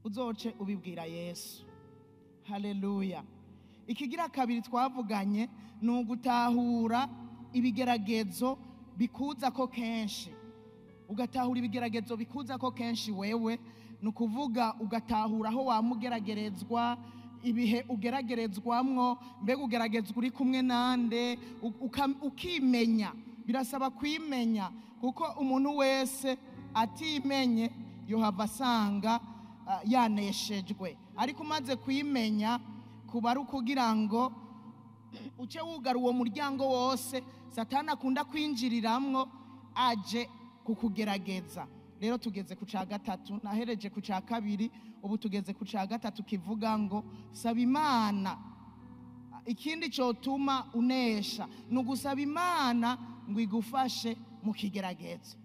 uzoce ubibwira Yesu. Haleluya. Ikigira kabiri twavuganye ni ugutahura ibigeragezo bikuza ko kenshi. Ugatahura ibigeragezo bikuza ko kenshi wewe, ni ukuvuga ugatahura aho wamugeragerezwa, ibihe ugeragerezwamwo, mbega ugeragezwa uri kumwe nande, ukimenya. Birasaba kwimenya, kuko umuntu wese atimenye yohava asanga yaneshejwe. Ariko umaze kwimenya kuba ari ukugira ngo uce wugara uwo muryango wose Satani akunda kwinjiriramwo aje kukugerageza. Rero tugeze ku ca gatatu, nahereje ku ca kabiri, ubu tugeze ku ca gatatu kivuga ngo saba Imana. Ikindi cyotuma unesha ni ugusaba Imana ngo igufashe mu kigeragezo.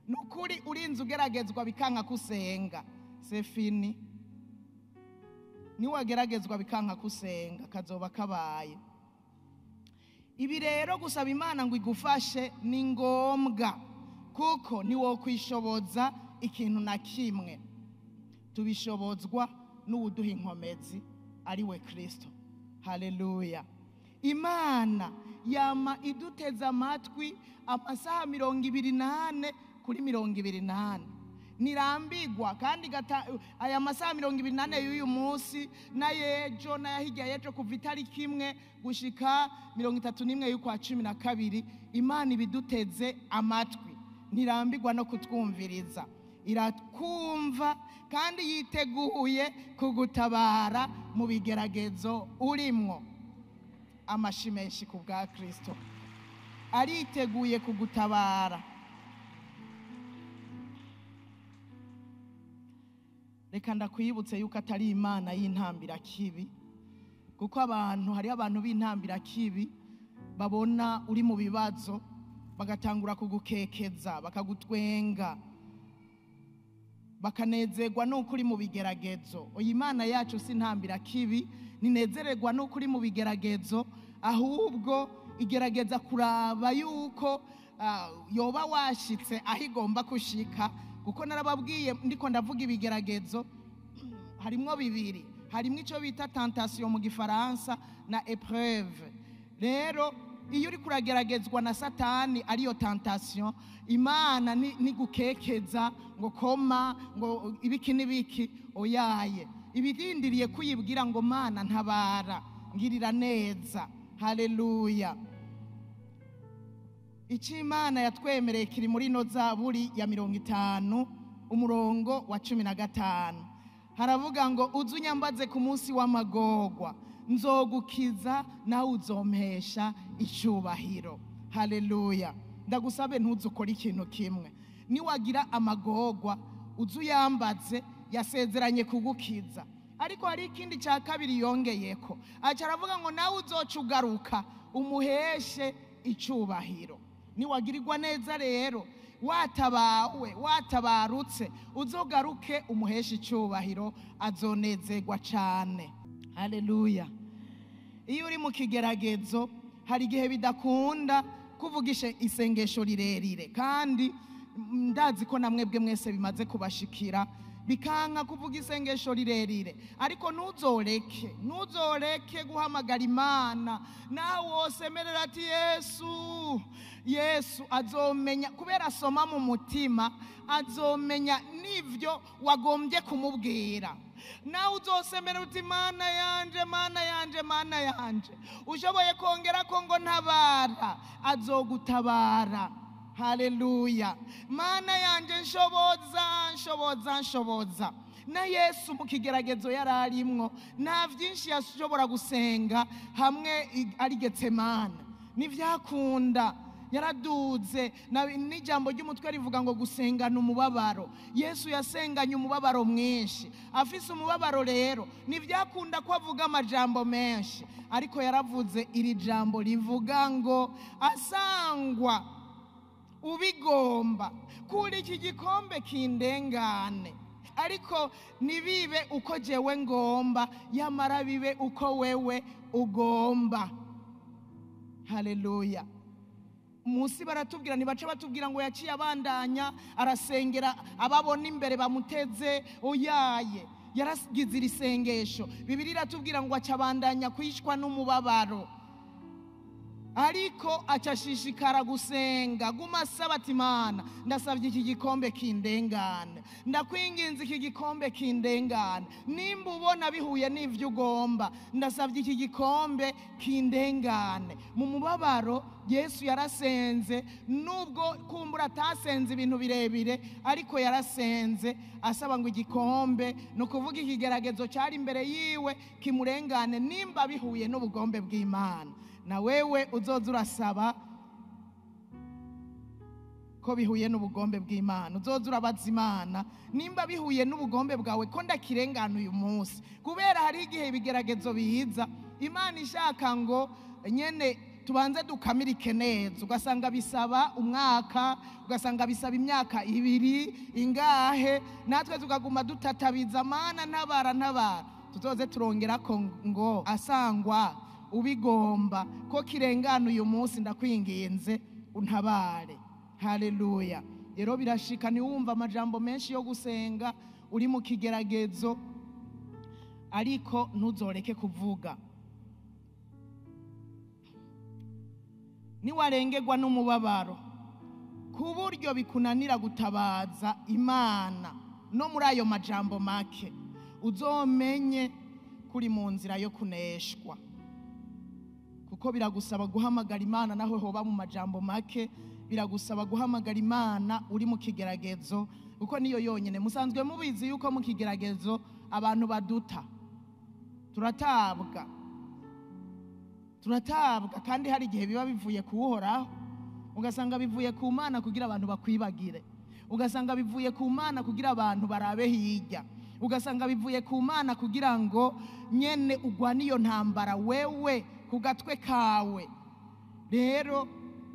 Nukuri urinze ugeragezwa bikanka kusenga, sefini. Niwageragezwa bikanka kusenga kazoba kabaye. Ibi rero gusaba Imana ngo igufashe ni ngombwa, kuko niwo kwishoboza ikintu na kimwe. Tubishobozwa n'uwuduha inkomezi ari we Kristo. Haleluya. Imana yama iduteza amatwi amasaha 28 kuri 28. Nirambigwa kandi aya masaha 28 y'uyu munsi na yejo na yahijya yejo kuva itariki imwe gushika 31 y'ukwa 12, Imana ibiduteze amatwi. Ntirambigwa no kutwumviriza, irakumva kandi yiteguye kugutabara mu bigeragezo urimwo. Amashimeshi ku bwa Kristo, ariteguye kugutabara. Reka ndakwibutse yuko atari Imana y'intambira kibi, kuko hari abantu b'intambira kibi babona uri mu bibazo bagatangura kugukekeza, bakagutwenga, bakanezerwa nuko uri mu bigeragezo. Oya, Imana yacu si intambira kibi, ninezererwa nuko uri mu bigeragezo, ahubwo igerageza kuraba yuko yoba washitse aho igomba kushika. Kuko narababwiye ndiko ndavuga ibigeragezo harimwo bibiri, harimwo ico bita tentation mu gifaransa na épreuve. Rero iyo uri kurageragezwa na Satani ariyo tentation, Imana ni gukekeza ngo koma ngo ibiki nibiki, oyaye ibirindiriye kuyibwira ngo Mana ntabara, ngirira neza. Haleluya. Ichi Imana yatwemereye kiri muri no Zaburi ya 50 umurongo wa 15. Haravuga ngo uzunyambaze ku munsi w'amagorwa, nzogukiza nawe uzompesha icyubahiro. Haleluya. Ndagusabe ntuzukora ikintu kimwe. Niwagira amagorwa uzuyambaze, yasezeranye kugukiza. Ariko hari ikindi cya kabiri yongeyeko, aravuga ngo nawe uzocugaruka umuheshe icyubahiro. Niwagirirwa neza rero, watabarutse, uzogaruke umuhesha icyubahiro, azonezerwa cyane. Haleluya. Iyo uri mu kigeragezo hari igihe bidakunda kuvugisha isengesho rirerire, kandi ndazi ko namwebwe mwese bimaze kubashikira bikanka kuvuga isengesho rirerire. Ariko ntuzoreke guhamagara Imana, nawe wosemerera ati Yesu azomenya, kubera asoma mu mutima, azomenya n'ivyo wagombye kumubwira. Nawe uzosemerera uti Mana yanje, Mana yanje, Mana yanje. Ushoboye kongera ko ngo ntabara, azogutabara. Haleluya. Mana yanje nshoboza. Na Yesu mu kigeragezo yararimwo, nta byinshi yashobora gusenga hamwe ari Getsemane, nivyakunda. Yaraduze n'ijambo ry'umutwe rivuga ngo gusengana umubabaro. Yesu yasenganye umubabaro mwinshi. Afise umubabaro rero nivyakunda ko avuga amajambo menshi, ariko yaravuze iri jambo rivuga ngo asangwa ubigomba kuri iki gikombe kindengane, ariko nibibe uko jewe ngomba, yamara bibe uko wewe ugomba. Haleluya. Musi baratubwira, nibaca batubwira ngo yaciye abandanya arasengera ababona imbere bamuteze, oyaye yaragize iri sengesho. Bibiliya iratubwira ngo acabandanya kwishwa n'umubabaro, ariko acashishikara gusenga, guma asaba ati Imana ndasabye iki gikombe kindengane, ndakwinginze iki gikombe kindengane, nimba ubona bihuye n'ivyo ugomba ndasabye iki gikombe kindengane. Mu mubabaro Yesu yarasenze, nubwo kumbura atasenze ibintu birebire, ariko yarasenze asaba ngo igikombe, no kuvuga ikigeragezo cyari imbere yiwe kimurengane, nimba bihuye n'ubugombe bw'Imana. Na wewe uzoza urasaba ko bihuye n'ubugombe bw'Imana, uzoza urabaza Imana nimba bihuye n'ubugombe bwawe ko ndakirengana uyu munsi, kubera hari igihe ibigeragezo biza Imana ishaka ngo nyene tubanze dukamirike neza, ugasanga bisaba umwaka, ugasanga bisaba imyaka 2 ingahe, natwe tukaguma dutatabiza Mana ntabara. Tuzoze turongera ko ngo asangwa ubigomba ko kirengana uyu munsi, ndakwinginze untabare. Haleluya. Rero birashika ni wumva amajambo menshi yo gusenga uri mu kigeragezo, ariko ntuzoreke kuvuga. Niwarengerwa n'umubabaro ku buryo bikunanira gutabaza Imana no muri ayo majambo make, uzomenye kuri mu nzira yo kuneshwa, kuko biragusaba guhamagara Imana naho hoba mu majambo make, biragusaba guhamagara Imana uri mu kigeragezo, kuko niyo yonyene. Musanzwe mubizi yuko mu kigeragezo abantu baduta, turatabwa kandi hari igihe biba bivuye kuwuhoraho, ugasanga bivuye ku Mana kugira abantu bakwibagire, ugasanga bivuye ku Mana kugira abantu barabe hirya, ugasanga bivuye ku Mana kugira ngo nyene ugwane iyo ntambara wewe ku gatwe kawe. Rero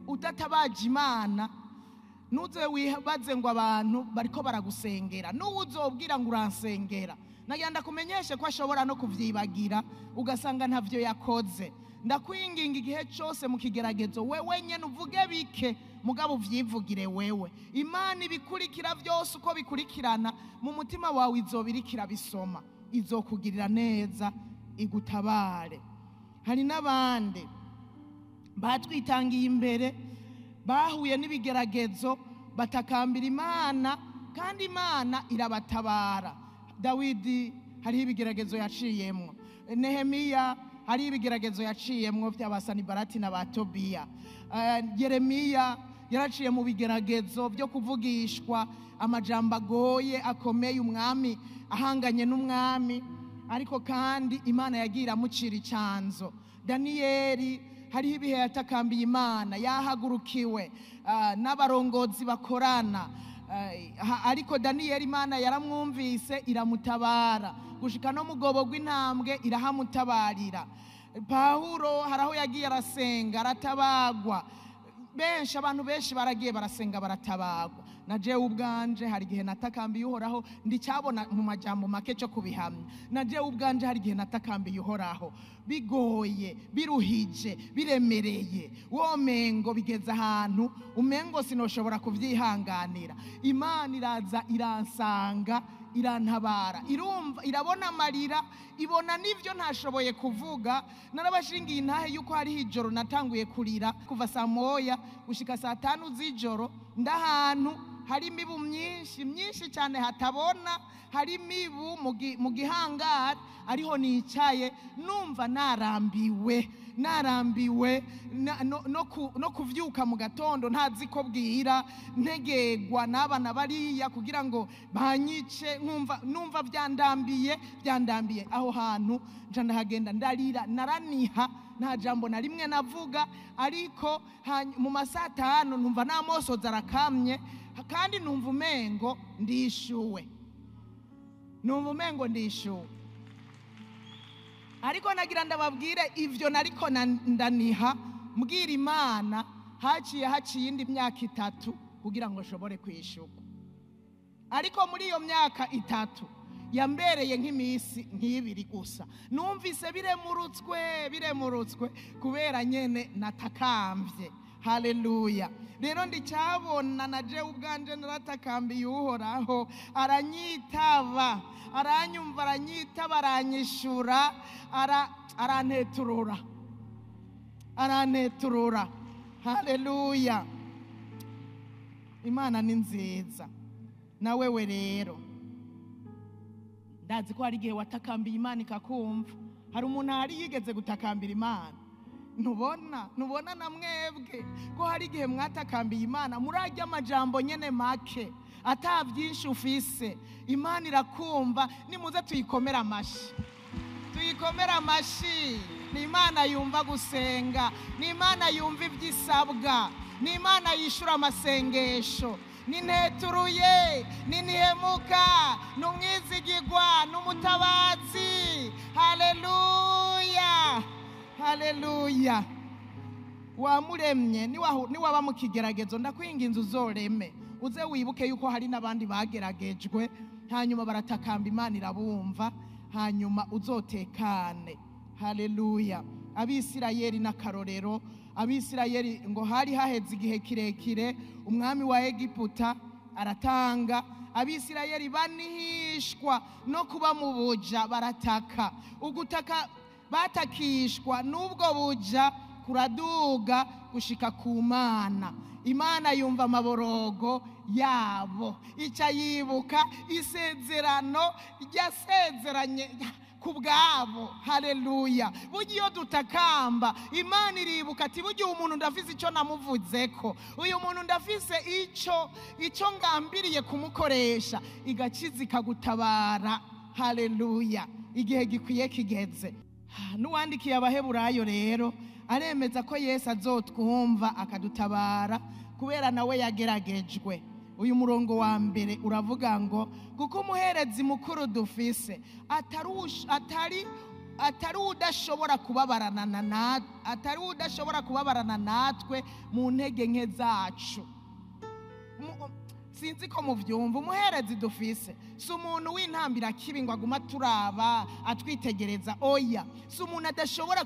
utatabaje Imana nuze wibaze ngo abantu bariko baragusengera, n'uwuzobwira ngo uransengera nagenda kumenyeshe ko ashobora no kuvyibagira, ugasanga ntavyo yakoze. Ndakwinginga igihe cyose mu kigeragezo wewe nyene uvuge bike, mugabo uvyivugire wewe. Imana ibikurikira byose uko bikurikirana mu mutima wawe, izobirikira bisoma, izokugirira neza, igutabare. Hari n'abandi batwitangiye imbere, bahuye n'ibigeragezo, batakambira Imana kandi Imana irabatabara. Dawidi hari ibigeragezo yaciyemwo, Nehemiya hari ibigeragezo yaciyemwo by'Abasanibalati na Batobiya, Yeremiya yaraciye mu bigeragezo byo kuvugishwa amajambo agoye akomeye, umwami ahanganye n'umwami, ariko kandi Imana yagira mucira icanzo. Daniyeli hariho ibihe yatakambiye Imana, yahagurukiwe n'abarongozi bakorana, ariko Daniyeli Imana yaramwumvise iramutabara, gushika no mugobo gw'intambwe irahamutabarira. Pawulo haraho yagiye arasenga aratabagwa, benshi abantu benshi baragiye barasenga baratabagwa. Na jewe ubwanje hari igihe natakambiye Uhoraho, ndicyabona mu majambo make cyo kubihamya. Na jewe ubwanje hari igihe natakambiye Uhoraho, bigoye, biruhije, biremereye, womengo bigeze ahantu umengo sinoshobora kuvyihanganira. Imana iraza iransanga, irantabara, irumva, irabona amarira, ibona n'ivyo ntashoboye kuvuga. Narabashingiye intahe yuko hari ijoro natanguye kurira kuva saa 1 gushika saa 5 z'ijoro, ndahantu hari imibu myinshi cyane hatabona, hari imibu mu gihangari, ariho nicaye numva narambiwe no kuvyuka mu gatondo ntazi ko bwira, ntegegwa n'abana bariya kugira ngo banyice, numva byandambiye. Aho hantu nja ndahagenda ndarira, naraniha, nta jambo na rimwe navuga, ariko mu masaa 5 numva namosoza arakamye, kandi numva umengo ndishuwe, ariko nagira ndababwire ivyo nariko ndaniha mbwira Imana, haciye indi myaka 3 kugira ngo nshobore kwishuka. Ariko muri iyo myaka 3 yambereye nk'imisi 2 gusa, numvise biremurutswe kubera nyene natakamvye. haleluya. Rero ndicyabona na jewe ubwanje naratakambiye uhoraho, aranyitaba, aranyumva, aranyitaba, aranyishura, aranteturura, haleluya. Imana ni nziza. Nawewe rero ndazi ko hari igihe watakambiye Imana ikakumva. Hari umuntu hari yigeze gutakambira Imana? Ntubona na mwebwe ko hari igihe mwatakambiye Imana murajya amajambo nyene make ata byinshi ufise, Imana irakumva. Nimuze tuyikomera amashi, tuyikomera amashi. Ni Imana yumva gusenga, ni Imana yumva ibyisabwa, ni Imana yishura amasengesho. Ninteturuye, ninihemuka, numwizigirwa, numutabazi. Haleluya, haleluya. Wamuremye niwaba mu kigeragezo, ndakwinginze uzoreme, uze wibuke yuko hari n'abandi bageragejwe, hanyuma baratakamba, Imana irabumva, hanyuma uzotekane. Haleluya. Abisirayeli n'akarorero. Abisirayeli ngo hari haheze igihe kirekire umwami wa Egiputa aratanga, Abisirayeli banihishwa no kuba mu buja, barataka. Ugutaka batakishwa n'ubwo buja kuraduga gushika ku Mana. Imana yumva amaborogo yabo, ica yibuka isezerano ryasezeranye kubwabo. Haleluya. Burya iyo dutakamba, Imana iribuka ati burya umuntu ndafise icyo namuvuzeko, uyu muntu ndafise icyo ngambiriye kumukoresha, igakiza ikagutabara. Haleluya. Igihe gikwiye kigeze. N'uwandikiye Abaheburayo rero aremeza ko Yesu azotwumva akadutabara kubera nawe yageragejwe. Uyu murongo wa mbere uravuga ngo kuko umuherezi mukuru dufise atari udashobora kubabarana natwe mu ntege nke zacu. Sinzi ko muvyumva. Umuherezi dufise si umuntu w'intambira kibi ngo aguma turaba atwitegereza, oya. Si umuntu adashobora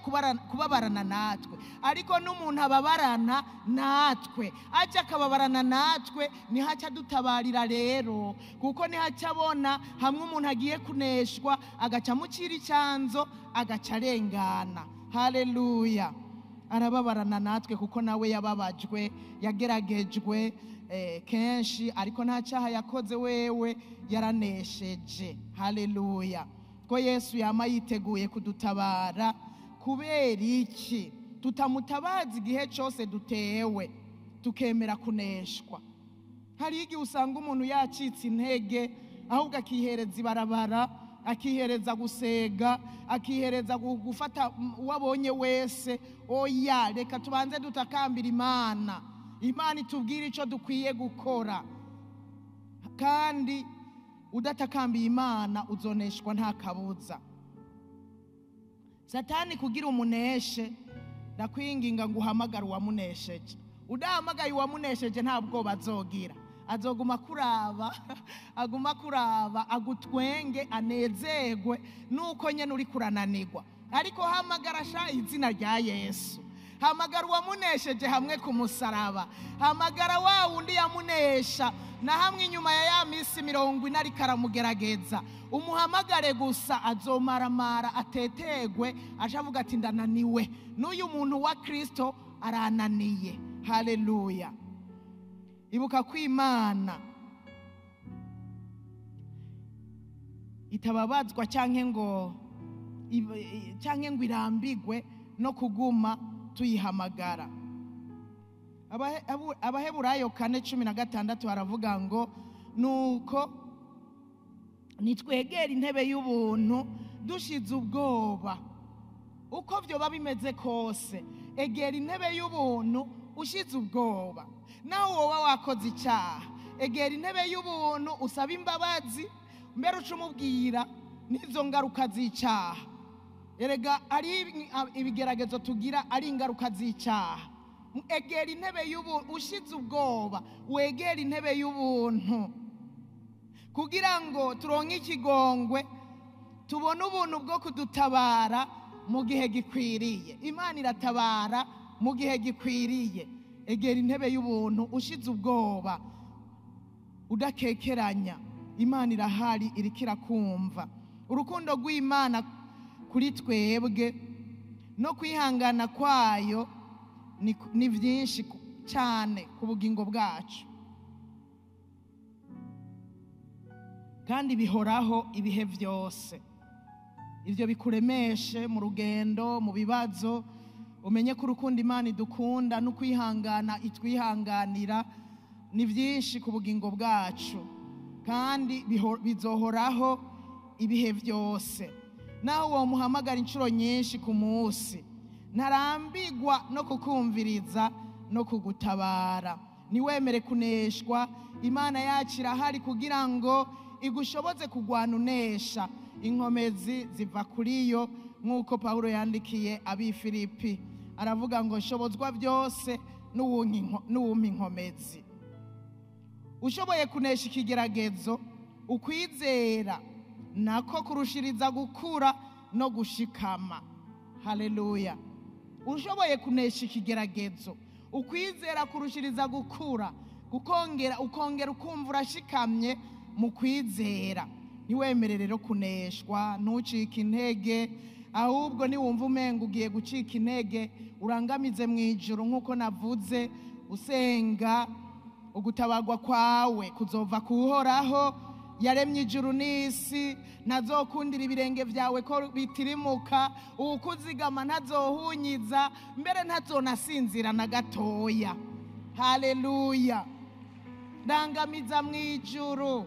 kubabarana natwe, ariko n'umuntu ababarana natwe, aje akababarana natwe, nihaca dutabarira rero, kuko nihaca abona hamwe umuntu agiye kuneshwa agaca mucira icyanzo agaca arengana. Haleluya. Arababarana natwe kuko nawe yababajwe, yageragejwe kenshi, ariko nta cyaha yakoze, wewe yaranesheje. Haleluya. Ko Yesu yama yiteguye kudutabara. Kubera iki tutamutabaza igihe cyose dutewe tukemera kuneshwa? Hari igihe usanga umuntu yacitse intege, ahubwo akihereza ibarabara, akihereza gusega, akihereza gufata uwabonye wese. Oya, reka tubanze dutakambira Imana. Imana itubwira icyo dukwiye gukora, kandi udatakambiye Imana uzoneshwa nta kabuza. Satani kugira umuneshe, ndakwinginga ngo uhamagare uwamunesheje. Udahamagaye uwamunesheje nta bwoba azogira, azoguma kuraba, aguma kuraba, agutwenge, anezerwe nuko nyene uri kurananirwa. Ariko hamagara sha izina rya Yesu, hamagara uwamunesheje hamwe ku musaraba, hamagara wa wundi yamunesha na hamwe inyuma ya minsi 40 ariko aramugerageza. Umuhamagare gusa, azomaramara atetegwe, ajavuga ati ndananiwe. N'uyu muntu wa Kristo arananiye. Haleluya. Ibuka ko Imana itababazwa cyanke ngo irambigwe no kuguma tuyihamagara. Abaheburayo 4:16 haravuga ngo nuko nitwegera intebe y'ubuntu dushize ubwoba. Uko byoba bimeze kose, egera intebe y'ubuntu ushize ubwoba. Nawe wowe wakoze icyaha, egera intebe y'ubuntu usaba imbabazi, mbere ucumubwira n'izo ngaruka z'icyaha. Erega ari ibigeragezo tugira ari ingaruka z'icyaha. Egera intebe y'ubuntu ushize ubwoba, wegera intebe y'ubuntu kugira ngo turonke ikigongwe, tubone ubuntu bwo kudutabara mu gihe gikwiriye. Imana iratabara mu gihe gikwiriye. egera intebe y'ubuntu ushize ubwoba, udakekeranya. Imana irahari, iriko irakumva. Urukundo rw'Imana kuri twebwe no kwihangana kwayo ni byinshi cyane ku bugingo bwacu, kandi bihoraho ibihe byose. Ibyo bikuremeshe mu rugendo, mu bibazo, umenye ko urukundo Imana idukunda no kwihangana itwihanganira ni byinshi ku bugingo bwacu, kandi bizohoraho ibihe byose. Naho uwo muhamagara inshuro nyinshi ku munsi, ntarambigwa no kukumviriza no kugutabara. Niwemere kuneshwa, Imana yacu irahari kugira ngo igushoboze kugwana unesha. Inkomezi ziva kuri yo, nk'uko Pawulo yandikiye ab'Ifilipi, aravuga ngo nshobozwa byose n'uwumpa inkomezi. Ushoboye kunesha ikigeragezo, ukwizera nako kurushiriza gukura no gushikama. Haleluya. Ushoboye kunesha ikigeragezo, ukwizera kurushiriza gukura, ukongera ukumva urashikamye mu kwizera. Niwemere rero kuneshwa, ntucike intege, ahubwo niwumva umenga ugiye gucika intege, urangamize mu ijuru nk'uko navuze, usenga. Ugutabagwa kwawe kuzova kuhoraho yaremye ijuru n'isi. Ntazokundira ibirenge byawe ko bitirimuka, ukuzigama ntazohunyiza, mbere ntazonasinzira na gatoya. Haleluya. Rangamiza mu ijuru,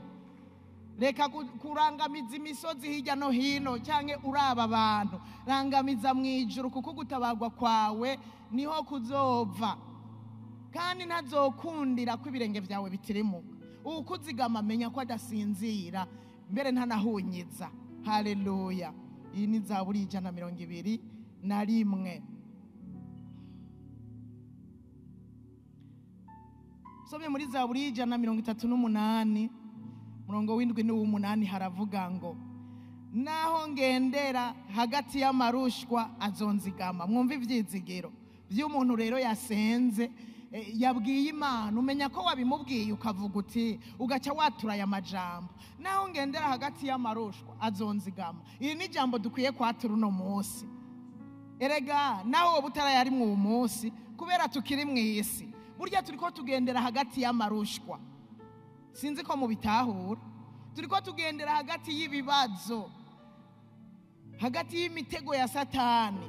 reka kurangamiza imisozi hirya no hino cyangwa uraba abantu. Rangamiza mu ijuru, kuko gutabagwa kwawe niho kuzova, kandi ntazokundira ko ibirenge byawe bitirimuka. Ukuzigama menya ko adasinzira, mbere ntanahunyiza. Haleluya. Iyi ni Zaburi 121. Somye muri Zaburi 138 murongo w'indwi n'uw'umunani, haravuga ngo naho ngendera hagati y'amarushwa azonzigama. Mwumva ivyizigiro by'umuntu rero yasenze, yabwiye Imana. Umenya ko wabimubwiye ukavuga uti, ugaca watura aya majambo, naho ngendera hagati y'amarushwa azonzigama. Iri ni jambo dukwiye kwatura uno munsi. Erega naho wowe utarayari mu munsi, kubera tukiri mu isi, burya turiko tugendera hagati y'amarushwa. Sinzi ko mubitahura. Turiko tugendera hagati y'ibibazo, hagati y'imitego ya Satani.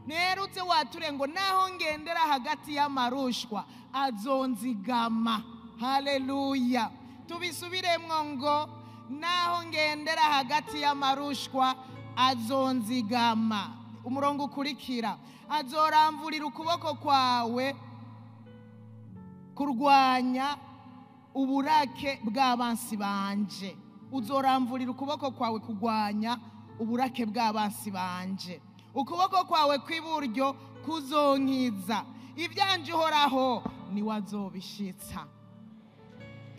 Nerutse wature ngo naho ngendera hagati y'amarushwa azonzigama. Haleluya. Tubisubiremwo ngo naho ngendera hagati y'amarushwa azonzigama. Umurongo ukurikira, azoramvurira ukuboko kwawe kurwanya uburake bw'abansi banje. Uzoramvurira ukuboko kwawe kurwanya uburake bw'abansi banje. Ukuboko kwawe kw'iburyo kuzonkiza. Ibyanje uhoraho niwazobishitsa.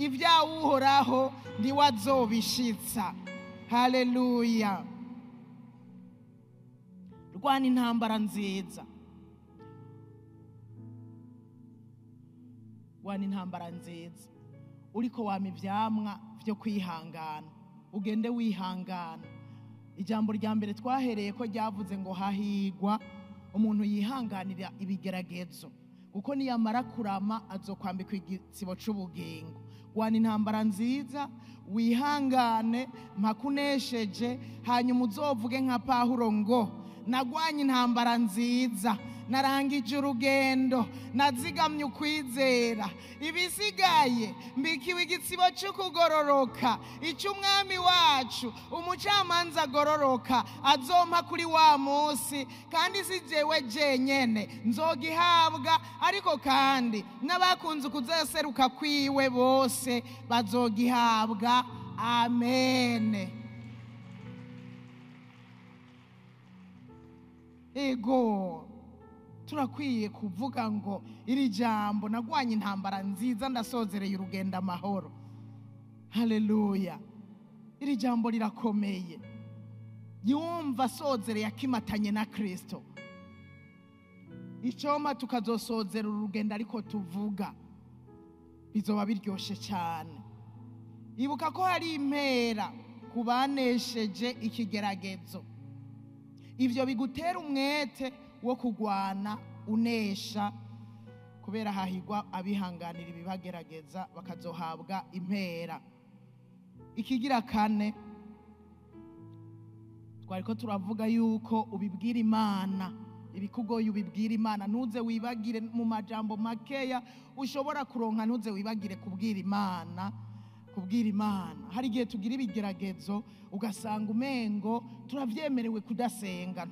Ibyawe uhoraho niwazobishitsa. Haleluya. Rwana intambara nziza. Rwana intambara nziza. Uriko wama ivyamwa byo kwihangana, ugende wihangana. Ijambo rya mbere twahereye ko ryavuze ngo hahigwa umuntu yihanganira ibigeragezo, kuko niyamara kurama azokwambikwa igitsibo c'ubugingo. Rwana intambara nziza, wihangane mpakunesheje, hanyuma uzovuge nka Pawulo ngo nagwanye intambara nziza, narangije urugendo, nazigamye ukwizera, ibisigaye mbikiwe igitsibo cy'ukugororoka, icy'umwami wacu umucamanza agororoka azompa kuri wa munsi. Kandi si jewe jenyene nzogihabwa, ariko kandi n'abakunze kuzaseruka kwiwe bose bazogihabwa. Amen. Ego turakwiye kuvuga ngo iri jambo nagwanye intambara nziza, ndasozereye urugendo amahoro. Haleluya. Iri jambo rirakomeye. Yumva sozereye akimatanye na Kristo. icoma tukazosozera urugendo ariko tuvuga bizoba biryoshe cyane. Ibuka ko hari impera kubanesheje ikigeragezo. Ivyo bigutera umwete wo kugwana unesha, kubera hahigwa abihanganira ibibagerageza bakazohabwa impera. Ikigira kane, twariko turavuga yuko ubibwira Imana, ibikugoye ubibwira Imana. Ntuze wibagire mu majambo makeya ushobora kuronka, ntuze wibagire kubwira Imana. Hari igihe tugira ibigeragezo ugasanga umengo turavyemerewe kudasenga.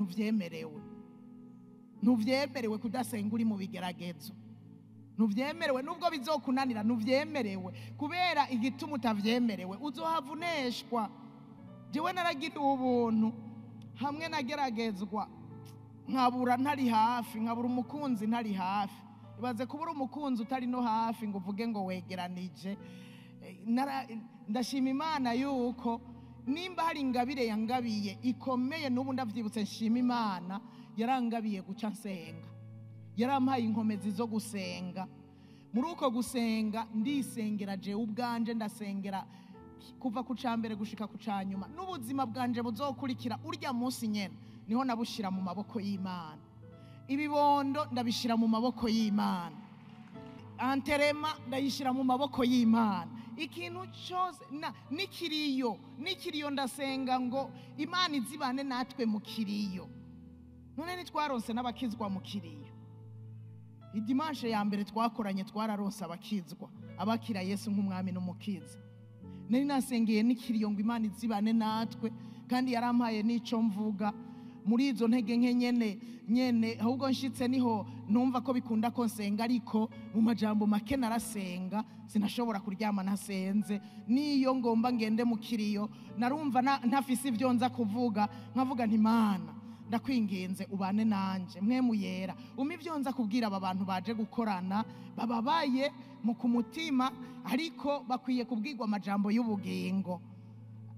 Ntuvyemerewe kudasenga uri mu bigeragezo. Ntuvyemerewe nubwo bizokunanira, ntuvyemerewe, kubera igituma utavyemerewe uzohavuneshwa. Jewe naragiriwe ubuntu hamwe nageragezwa nkabura ntari hafi, nkabura umukunzi ntari hafi. Ibaze kubura umukunzi utari no hafi ngo uvuge ngo wegeranije. Ndashima Imana yuko nimba hari ingabire yangabiye ikomeye, n'ubu ndavyibutse nshima Imana, yarangabiye guca nsenga. Yarampaye inkomezi zo gusenga. Muri uko gusenga ndisengera jewe ubwanje, ndasengera kuva ku cambere gushika ku canyuma. N'ubuzima bwanje buzokurikira urya munsi nyene niho nabushira mu maboko y'Imana. Ibibondo ndabishira mu maboko y'Imana. Anterema ndayishira mu maboko y'Imana. Ikintu cyose nikiriyo ndasenga ngo Imana izibane natwe mu kiriyo. None nitwaronse n'abakizwa mu kiriyo. Idimanche ya mbere twakoranye twararonse abakizwa, abakira Yesu nk'umwami n'umukiza. Nari nasengeye nikiriyo ngo Imana izibane natwe, kandi yarampaye n'ico mvuga. Muri izo ntege nke nyene ahubwo nshitse niho numva ko bikunda ko nsenga, ariko mu majambo make narasenga, sinashobora kuryama nasenze. Niyo ngomba ngende mu kiriyo narumva ntafise ivyo nza kuvuga, nkavuga nti Imana ndakwinginze ubane nanje, Mpwemu Yera umpe ivyo nza kubwira aba bantu baje gukorana, bababaye mu kumutima ariko bakwiye kubwirwa amajambo y'ubugingo.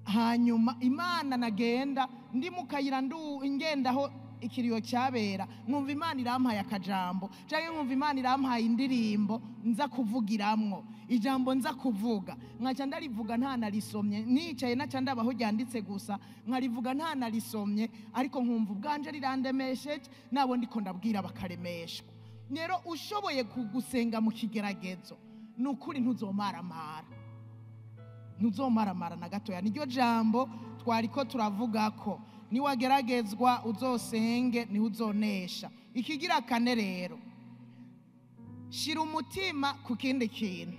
Hanyuma Imana nagenda ndi mu kayira ngendaho ikiriyo cyabera, nkumva Imana irampaye akajambo, canke nkumva Imana irampaye indirimbo nza kuvugiramwo. Ijambo nza kuvuga nkaca ndarivuga nta narisomye, nicaye naca ndabaho ryanditse gusa nkarivuga nta narisomye, ariko nkumva ubwanje rirandemesheje, nabo ndiko ndabwira bakaremeshwa. Rero ushoboye kugusenga mu kigeragezo, nukuri ntuzomaramara na gatoya. Niryo jambo twariko turavuga ko niwageragezwa uzosenge niho uzonesha. Ikigira kane rero, shira umutima ku kindi kintu.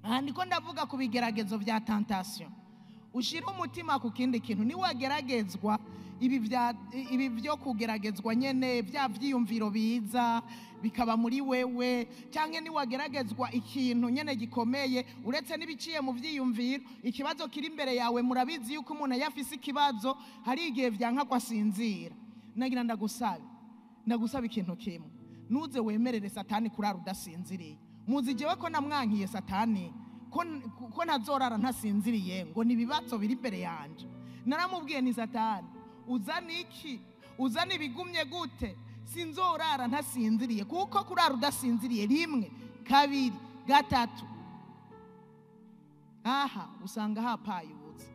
Aha ndiko ndavuga ku bigeragezo vya tentation. Ushira umutima ku kindi kintu. Niwageragezwa ibi byo kugeragezwa nyene vya vyiyumviro biza bikaba muri wewe, cyangwa niwageragezwa ikintu nyene gikomeye, uretse n'ibiciye mu vyiyumviro, ikibazo kiri imbere yawe. Murabizi yuko umuntu yafise ikibazo hari igihe vyanka kwasinzira. Nagira ndagusaba ikintu kimwe, nuze wemerere Satani kurara udasinziriye. Muzi jewe ko namwankiye Satani ko ntazorara ntasinziriye, ngo nibibazo biri imbere yanje. Naramubwiye ni Satani, uzana iki? Uzana ibigumye gute? Sinzorara ntasinziriye, kuko kurara udasinziriye 1, 2, 3 usanga hapayutse.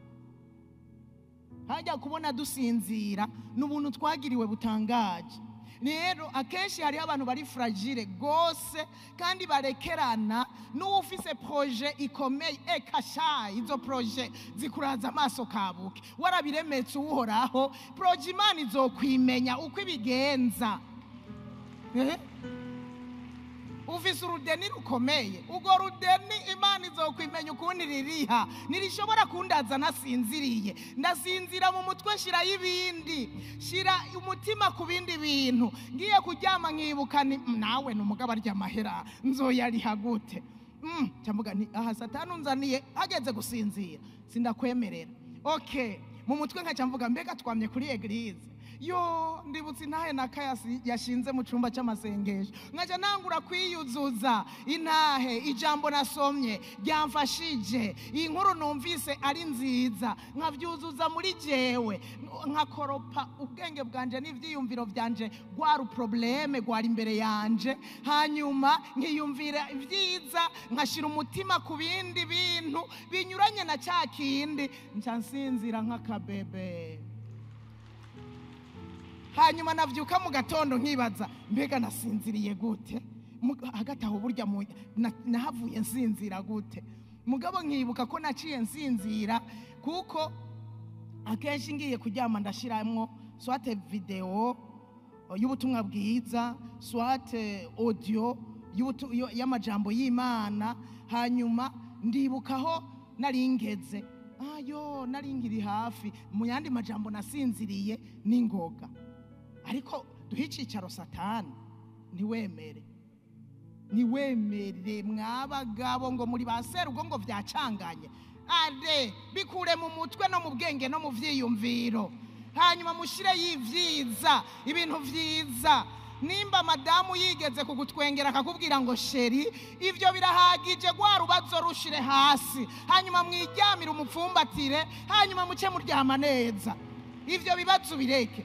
Hajya kubona dusinzira n'ubuntu twagiriwe butangaje. Rero akenshi hari abantu bari fragile gose kandi barekerana n'ufise projet ikomeye. Kasha izo projet zikuraza amaso kabuke, warabiremetse uhoraho, projet Imana izokwimenya uko ibigenza. Ufise urudeni rukomeye, ugo rudeni Imana izokwimenya ukundi ririha. Nirishobora kundaza nasinziriye, ndasinzira mu mutwe shira y'ibindi, shira umutima ku bindi bintu. Ngiye kuryama nkibuka nawe n'umugabo arya mahera nzoyariha gute? Cyamvuga nti aha Satani unzaniye hageze gusinzira, sindakwemerera. Okay, mu mutwe nkaca mvuga mbega twamye kuri eglise, yo ndibutse intahe na kayasi yashinze mu cyumba cy'amasengesho nkaja nangura kwiyuzuza intahe ijambo nasomye ryamfashije iyi nkuru numvise ari nziza nkavyuzuza muri jewe nkakoropa ubwenge bwanje n'ivyiyumviro byanje gwari probleme gwari imbere yanje hanyuma nkiyumvira ibyiza nkashira umutima ku bindi bintu binyuranye na cya kindi ncansinzira nk'akabebe hanyuma navyuka mu gatondo nkibaza mbega nasinziriye gute hagati aho burya nahavuye nsinzira gute mugabo nkibuka ko naciye nsinzira kuko akenshi ngiye kuryama ndashiramwo swate video y'ubutumwa bwiza swate audio y'amajambo y'Imana hanyuma ndibukaho naringeze ayo naringiri hafi mu yandi majambo nasinziriye n'ingoga ariko duhicicaro Satani niwemere mwabagabo ngo muri baserugo ngo vyacanganye ade bikure mu mutwe no mu bwenge no mu vyiyumviro hanyuma mushire y'ivyiza ibintu vyiza nimba madamu yigeze kugutwengera akakubwira ngo sheri ivyo birahagije gwa rubazo rushire hasi hanyuma mwijyamira umupfumbatire hanyuma muce muryama neza ivyo bibazo bireke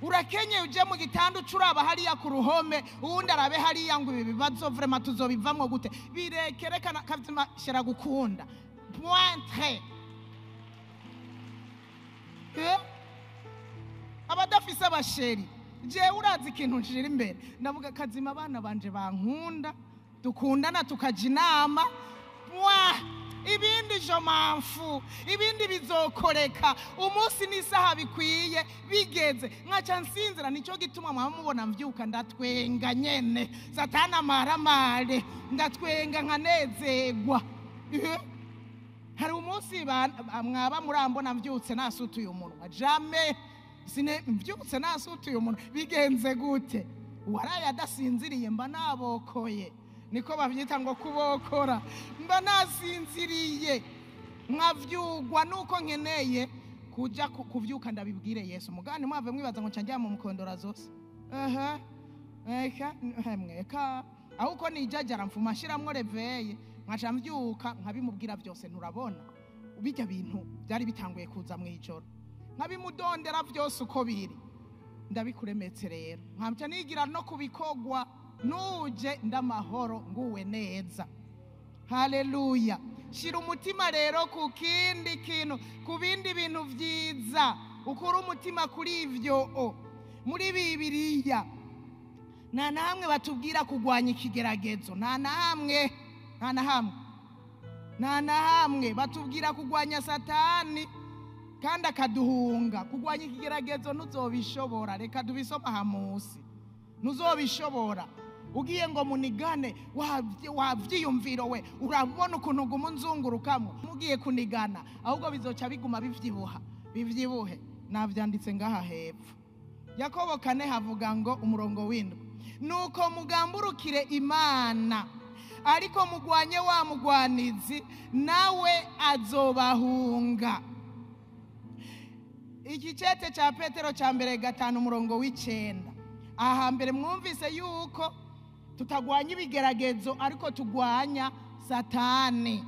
urakenye uje mu gitanda ucuraba hariya ku ruhome uwundi arabe hariya ngo ibi bibazo vraiment tuzobivamwo gute birekerekana kavima shera gukunda pointre abadafise abasheri je urazi ikintu nshira imbere ndavuga kazima abana banje bankunda dukundana tukaja inama ibindi jo mamfu ibindi bizokoreka umunsi n'isaha bikwiye bigeze nkaca nsinzira nico gituma mwamubona mvyuka ndatwenga nyene Satani amaramare ndatwenga nkanezegwa hari umunsi mwaba murambona mvyutse nasutuye umunwa jamais sine mvyutse nasutuye umunwa bigenze gute waraye adasinziriye mba nabokoye niko bavyita ngo kubokora mba nasinziriye nkavyugwa nuko nkeneye kuja kuvyuka ndabibwire Yesu mugani mwave mwibaza ngo cyanjya mu mukondora zose mweka ahuko nijajara mfuma shiramwo reveye nkaca mvyuka nkabimubwira byose nturabona ubijya bintu byari bitanguye kuza mu ijoro nkabimudondera byose uko biri ndabikuremetse rero nkamca nigira no kubikogwa nuje ndamahoro nguwe neza haleluya shira umutima rero ku kindi kintu ku bindi bintu vyiza ukura umutima kuri ivyo muri Bibiliya nta nahamwe batubwira kugwanya ikigeragezo nta nahamwe batubwira kugwanya Satani kandi akaduhunga kugwanya ikigeragezo ntuzobishobora reka dubisoma hamusi ntuzobishobora ugiye ngo munigane wavyiyumviro we urabona ukuntu gumunzungurukamo mugiye kunigana ahubwo bizoca biguma bivyibuhe navyanditse ngaha hepfo Yakobo 4 havuga ngo umurongo w'indwi nuko mugamburukire Imana ariko mugwanye wa mugwanizi nawe azobahunga Igicete ca Petero ca mbere 5 umurongo w'9 aha mbere mwumvise yuko tutagwanya ibigeragezo ariko tugwanya Satani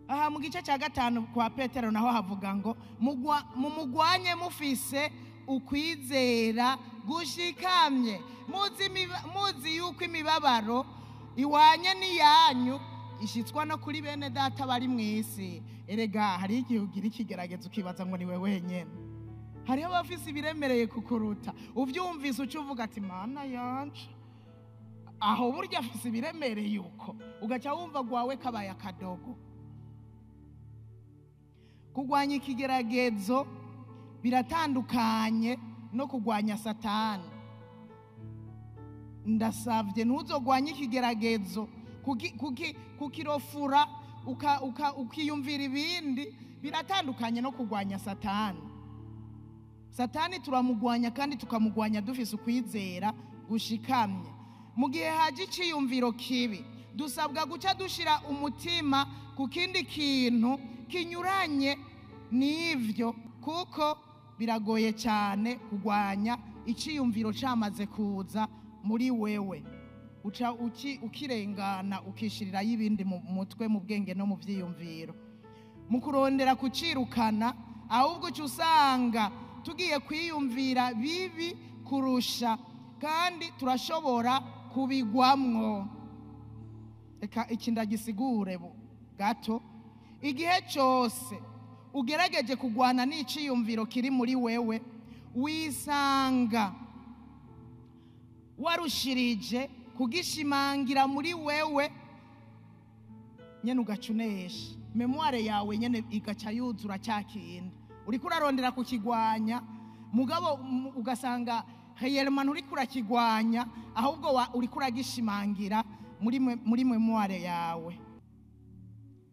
aha mu gice cya 5 kwa Petero naho havuga ngo mumugwanye mufise ukwizera gushikamye muzi yuko imibabaro iwanye niyanyu ishitswa no kuri bene data bari mwisi erega hari igihe ugira ikigeragezo ukibaza ngo niwe wenyene hariho abafise ibiremereye kukuruta uvyumvise ucuvuga ati mana yanje aho burya afise ibiremereye uko ugaca wumva gwawe kabaye akadogo kugwanya ikigeragezo biratandukanye no kugwanya Satani ndasavye ntuzogwanya ikigeragezo kukirofura ukiyumvira ibindi biratandukanye no kugwanya Satani turamugwanya kandi tukamugwanya dufise ukwizera gushikamye mu gihe haje iciyumviro kibi dusabwa guca dushira umutima ku kindi kintu kinyuranye n'ivyo kuko biragoye cyane kurwanya iciyumviro cyamaze kuza muri wewe, uca ukirengana ukishirirayo ibindi mu mutwe, mu bwenge no mu vyiyumviro. Mu kurondera kucirukana, ahubwo uca usanga tugiye kwiyumvira bibi kurusha, kandi turashobora kubigwamwo. Eka iki ndagisigure gato. Igihe cyose ugerageje kugwana n'iciyumviro kiri muri wewe, wisanga warushirije kugishimangira muri wewe nyene, ugacunesha memoire yawe nyene igaca yuzura cyakindi uriko urarondera kukigwanya, mugabo ugasanga heyerman uriko urakigwanya, ahubwo uriko uragishimangira muri memoire yawe.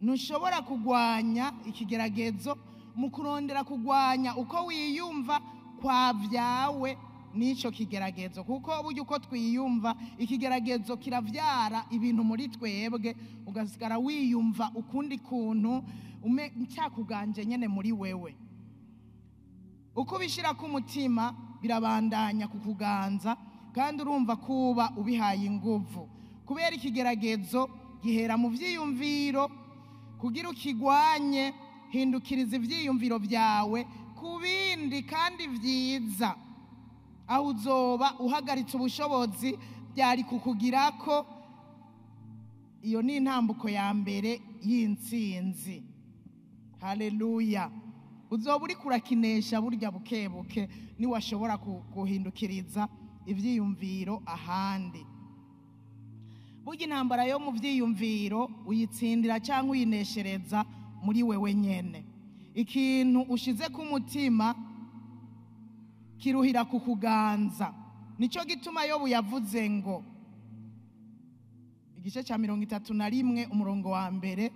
Ntushobora kugwanya ikigeragezo mu kurondera kugwanya uko wiyumva kwa vyawe nico kigeragezo, kuko buryo uko twiyumva ikigeragezo kiravyara ibintu muri twebwe, ugasigara wiyumva ukundi kuntu cyakuganje nyene muri wewe. Uko bishira ku mutima birabandanya kukuganza, kandi urumva kuba ubihaye inguvu, kubera ikigeragezo gihera mu vyiyumviro. Kugira ukigwanye, hindukiriza ivyiyumviro vyawe ku bindi kandi vyiza, aho uzoba uhagaritse ubushobozi byari kukugirako. Iyo ni intambuko ya mbere y'intsinzi. Haleluya. Uzoba uri kurakinesha burya bukebuke niwashobora guhindukiriza ivyiyumviro ahandi. Burya intambara yo mu vyiyumviro uyitsindira cyangwa uyineshereza muri wewe nyene. Ikintu ushize ku mutima kiruhira kukuganza. Nico gituma Yobu yavuze ngo, igice cya 31 umurongo wa mbere,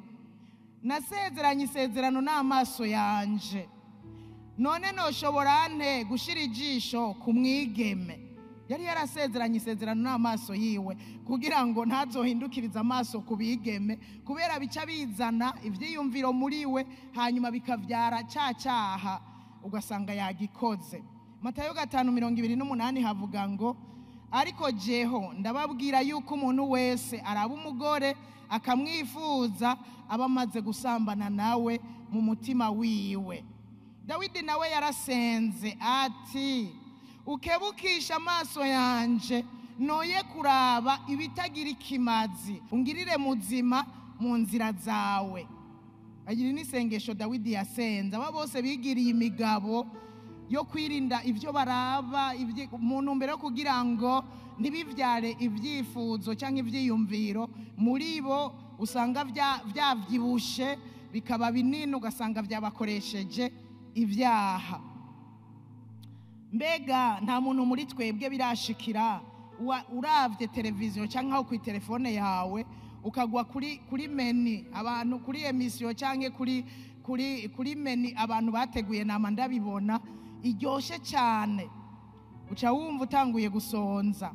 nasezeranye isezerano n'amaso yanje, none noshobora nte gushira ijisho ku mwigeme? Yari yarasezeranye isezerano n'amaso yiwe kugira ngo ntazohindukiriza amaso ku bigeme, kubera bica bizana ivyiyumviro muri we, hanyuma bikavyara cyaha ugasanga yagikoze. Matayo 5:28 havuga ngo, ariko jeho ndababwira yuko umuntu wese araba umugore akamwifuza aba amaze gusambana nawe mu mutima wiwe. Dawidi nawe yarasenze ati, ukebukisha amaso yanje noye kuraba ibitagira ikimazi, ungirire muzima mu nzira zawe. Agira n'isengesho Dawidi yasenze. Aba bose bigiriye imigabo yo kwirinda ivyo baraba mu ntumbero yo kugira ngo ntibivyare ivyifuzo cyangwa ivyiyumviro muri bo, usanga vyavyibushe bikaba binini, ugasanga vyabakoresheje ivyaha. Mbega nta muntu muri twebwe birashikira uravye televiziyo cyangwa aho ku telefone yawe ukagwa kuri meni abantu, kuri emission cyangwa kuri meni abantu bateguye nama ndabibona iryoshe cyane, uca wumva utanguye gusonza,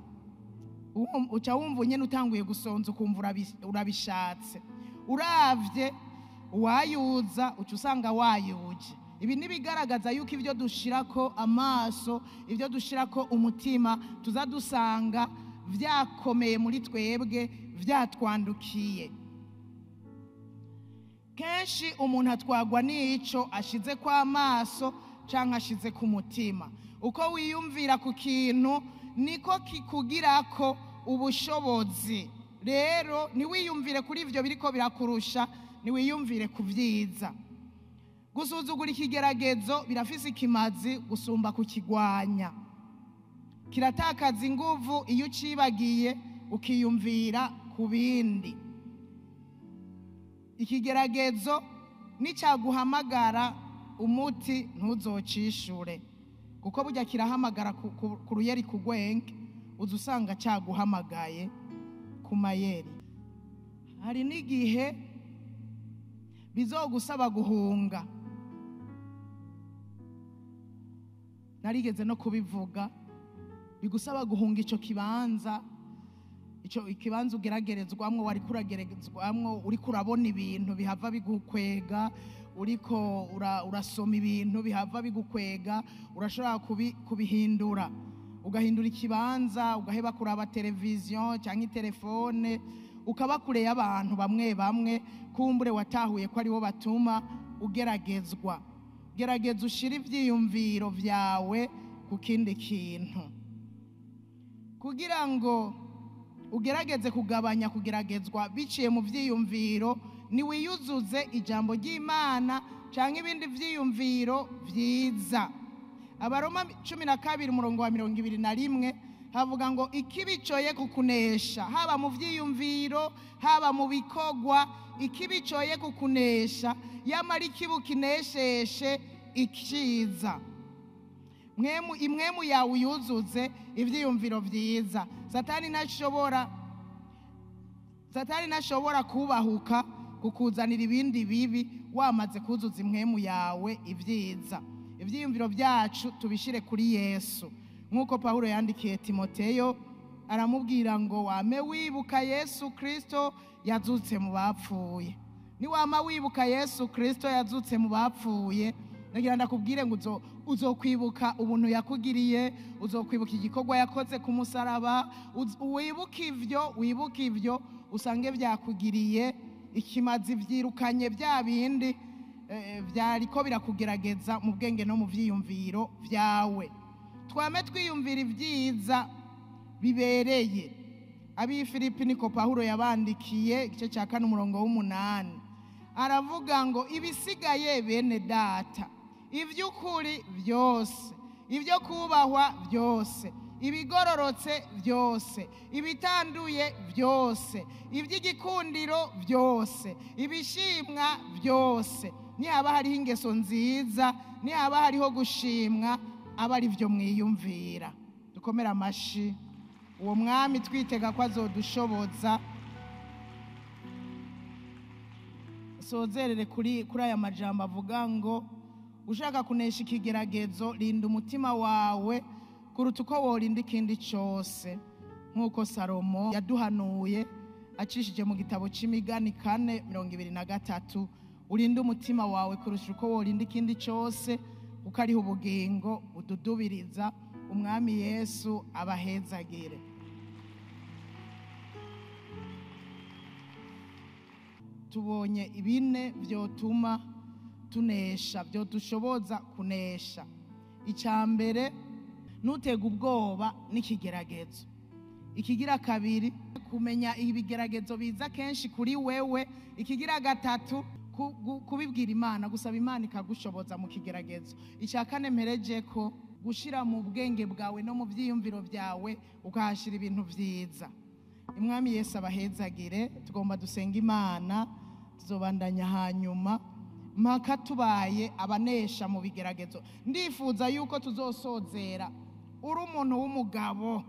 uca wumva nyene utanguye gusonza, ukumva urabishatse. Uravye wayuza uca usanga wayuje. Ibi nibigaragaza yuko ivyo dushirako amaso, ivyo dushirako umutima, tuzadusanga vyakomeye muri twebwe, vyatwandukiye. Kenshi umuntu atwagwa n'ico ashize kwa maso canke ashize ku mutima. Uko wiyumvira ku kintu niko kikugirako ubushobozi. Rero niwiyumvire kuri ivyo biriko birakurusha, niwiyumvire ku vyiza. Gusuzugura ikigeragezo birafise ikimazi gusumba kukigwanya. Kiratakaza inguvu iyo ucibagiye ukiyumvira ku bindi. Ikigeragezo nicaguhamagara umuti ntuzocishura, kuko burya kirahamagara ku ruyeri kugwenge, uzusanga caguhamagaye ku mayeri. Hari n'igihe bizogusaba guhunga. Narigeze no kubivuga, bigusaba guhunga ico kibanza, icyo ikibanza ugeragerezwamwo wari kuragerezwamwo uri kurabona ibintu bihava bigukwega, uriko urasoma ibintu bihava bigukwega, urashobora kubihindura, ugahindura ikibanza, ugaheba kuraba televiziyo cyangwa telefone, ukaba kure y'abantu bamwe bamwe kumbure watahuye ko aribo batuma ugeragezwa. Gerageza ushire ivyiyumviro vyawe ku kindi kintu kugira ngo ugerageze kugabanya kugeragezwa biciye mu vyiyumviro, ni wiyuzuze ijambo ry'Imana canke ibindi vyiyumviro vyiza. Abaroma 12:21 havuga ngo ikibicoye kukunesha, haba mu vyiyumviro haba mu bikogwa, ikibicoye kukunesha yamara ikibukinesheshe ikiza. Imwemu yawe yuzuze ivyiyumviro vyiza. Satani ntashobora kubahuka kukuzanira ibindi bibi wamaze kuzuza imwemu yawe ivyiza. Ivyiyumviro vyacu tubishire kuri Yesu, nk'uko Pawulo yandikiye Timoteyo aramubwira ngo wame wibuka Yesu Kristo yazutse mu bapfuye. Ni wama wibuka Yesu Kristo yazutse mu bapfuye, nagira ndakubwire ngo uzokwibuka ubuntu yakugiriye, uzokwibuka igikorwa yakoze ku musaraba, wibuka ivyo usange vyakugiriye ikimazi, vyirukanye bya bindi vyariko birakugerageza mu bwenge no mu vyiyumviro vyawe. Twame twiyumvira ivyiza bibereye. Ab'Ifilipi niko Pawulo yabandikiye igice cya 4:8 aravuga ngo ibisigaye bene data, ivy'ukuri byose, ibyo kubahwa byose, ibigororotse byose, ibitanduye byose, iby'igikundiro byose, ibishimwa byose, nihaba hariho ingeso nziza, nihaba hariho gushimwa, aba ari byo mwiyumvira. Dukomera amashi uwo mwami twitega ko azodushoboza. Sozerere kuri aya majambo avuga ngo ushaka kunesha ikigeragezo rinda umutima wawe kuruta uko worinda ikindi cyose, nk'uko Salomo yaduhanuye acishije mu gitabo c'Imigani 4:23, urinde umutima wawe kurusha uko worinda ikindi cyose kuko ariho ubugingo bududubiriza. Umwami Yesu abahezagire. Tubonye ibine vyotuma tunesha, vyodushoboza kunesha. Icambere, nutega ubwoba n'ikigeragezo. Ikigira kabiri, kumenya ibigeragezo biza kenshi kuri wewe. Ikigira gatatu, kubibwira Imana, gusaba Imana ikagushoboza mu kigeragezo. Icya kane mpereje ko gushira mu bwenge bwawe no mu vyiyumviro vyawe ukahashira ibintu vyiza. Umwami Yesu abahezagire. Tugomba dusenga Imana, tuzobandanya hanyuma mpaka tubaye abanesha mu bigeragezo. Ndifuza yuko tuzosozera uri umuntu w'umugabo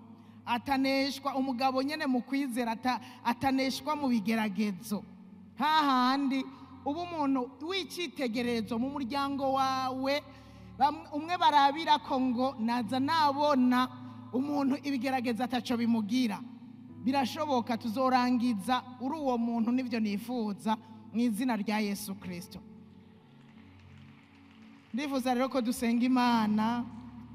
ataneshwa, umugabo nyene mu kwizera ataneshwa mu bigeragezo. Hahandi ubu umuntu w'icitegererezo mu muryango wawe, umwe barabira ko ngo naza nabona umuntu ibigerageza ataco bimugira. Birashoboka tuzorangiza uri uwo muntu, nivyo nifuza mu izina rya Yesu Kristo. Ndifuza rero ko dusenga Imana.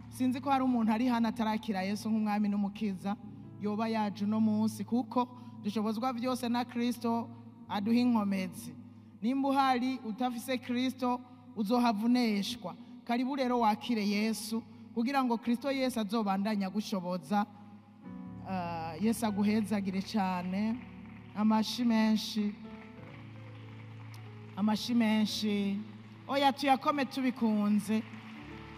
Sinzi ko hari umuntu ari hano atarakira Yesu nk'umwami n'umukiza, yoba yaje no munsi, kuko dushobozwa byose na Kristo aduha inkomezi. Nimba uhari utafise Kristo uzohavuneshwa. Karibu rero wakire Yesu kugira ngo Kristo Yesu azobandanya gushoboza. Yesu aguhezagire cyane. Amashi menshi oya tuyakome tubikunze.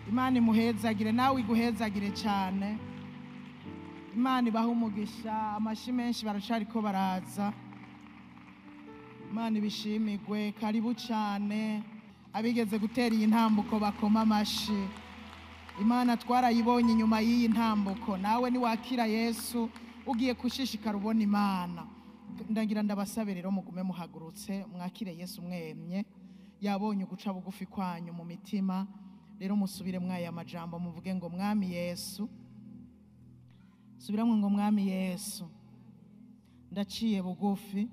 Imana imuhezagire, nawe iguhezagire cyane. Imana ibaha umugisha. Amashi menshi baracariko baraza. Imana ibishimigwe. Karibu cyane abigeze gutera iyi ntambuko bakoma amashi. Imana twarayibonye inyuma y'iyi ntambuko. Nawe ni wakira Yesu ugiye kushishikara ubona Imana. Ndagira ndabasabire rero mugume muhagurutse mwakire Yesu mwemye. Yabonye uguca bugufi kwanyu mu mitima. Rero musubire mwaya majambo muvuge ngo mwami Yesu. Subiramwe ngo mwami Yesu, ndaciye bugufi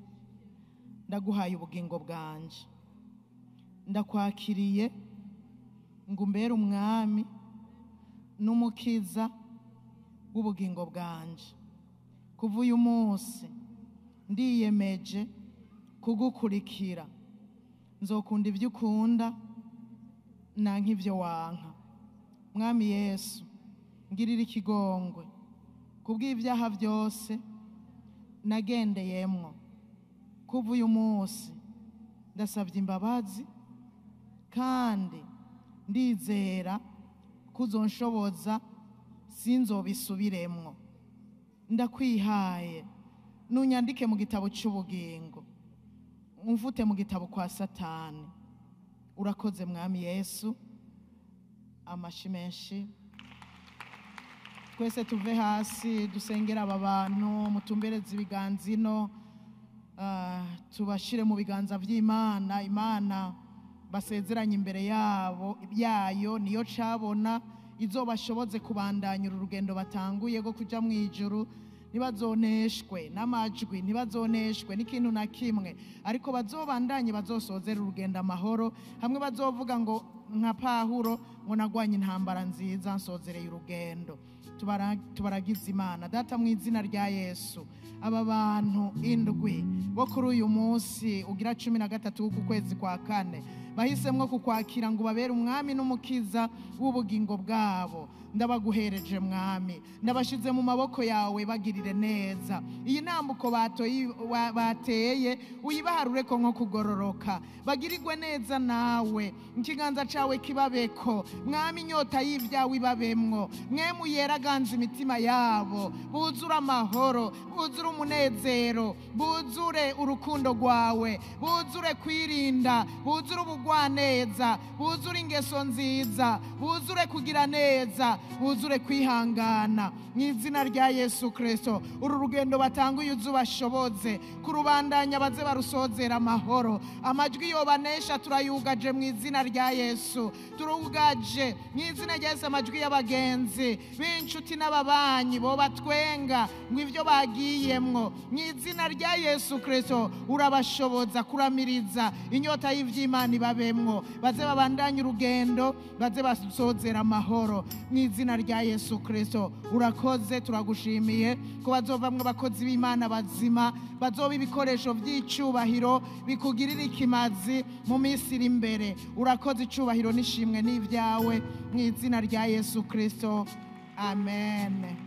ndaguhaye ubugingo bwanje, ndakwakiriye ngo umbere umwami n'umukiza w'ubugingo bwanje. Kuva uyu munsi ndiyemeje kugukurikira, nzokunda ibyo ukunda nanka ibyo wanka. Mwami Yesu, ngirira ikigongwe kubw'ibyaha byose nagendeyemwo. Kuva uyu munsi ndasabye imbabazi, kandi ndizera kuzonshoboza sinzobisubiremwo. Ndakwihaye nunyandike mu gitabo cy'ubugingo, umfute mu gitabo kwa Satani. Urakoze Mwami Yesu. Amashi menshi. Twese tuve hasi dusengera aba bantu, mutumbereze ibiganza ino, tubashire mu biganza by'Imana. Imana basezeranye imbere yayo niyo cabona izobashoboze kubandanya urugendo batanguye go kuja mu ijuru. Ntibazoneshwe n'amajwi, ntibazoneshwe n'ikintu na kimwe, ariko bazobandanye, bazosozera urugendo amahoro. Hamwe bazovuga ngo nka Pawulo ngo nagwanye intambara nziza, nsozereye urugendo. Tubaragize Imana. Data, mu izina rya Yesu, aba bantu indwi bo kuri uyu munsi ugira 13 w'uku kwezi kwa kane bahisemwo kukwakira ngo babere umwami n'umukiza w'ubugingo bwabo, ndabaguhereje Mwami, ndabashize mu maboko yawe. Bagirire neza iyi ntambuko bateye, uyibaharure ko nko kugororoka. Bagirirwe neza nawe, ikiganza cawe kibabeko Mwami, inyota y'ibyawe ibabemwo. Mwe muyera ganza imitima yabo, buzura amahoro, buzura umunezero, buzure urukundo rwawe, buzure kwirinda, buzure ubugwaneza, buzure ingeso nziza, buzure kugira neza, buzure kwihangana. Mu izina rya Yesu Kristo, uru rugendo batanguye uzubashoboze kurubandanya, baze barusozera amahoro. Amajwi yobanesha turayugaje mu izina rya Yesu, turugaje mu izina rya Yesu. Amajwi y'abagenzi b'inshuti n'ababanyi bo batwenga ngo ivyo bagiyemwo, mu izina rya Yesu Kristo urabashoboza kuramiriza inyota y'ivy'Imana ibabemwo, baze babandanye urugendo, baze basozera amahoro mu izina rya Yesu Kristo. Urakoze, turagushimiye ko bazovamwe abakozi b'Imana bazima, bazoba ibikoresho by'icubahiro bikugirira ikimazi mu minsi iri imbere. Urakoze, icubahiro n'ishimwe n'ibyawe mu izina rya Yesu Kristo. Amen.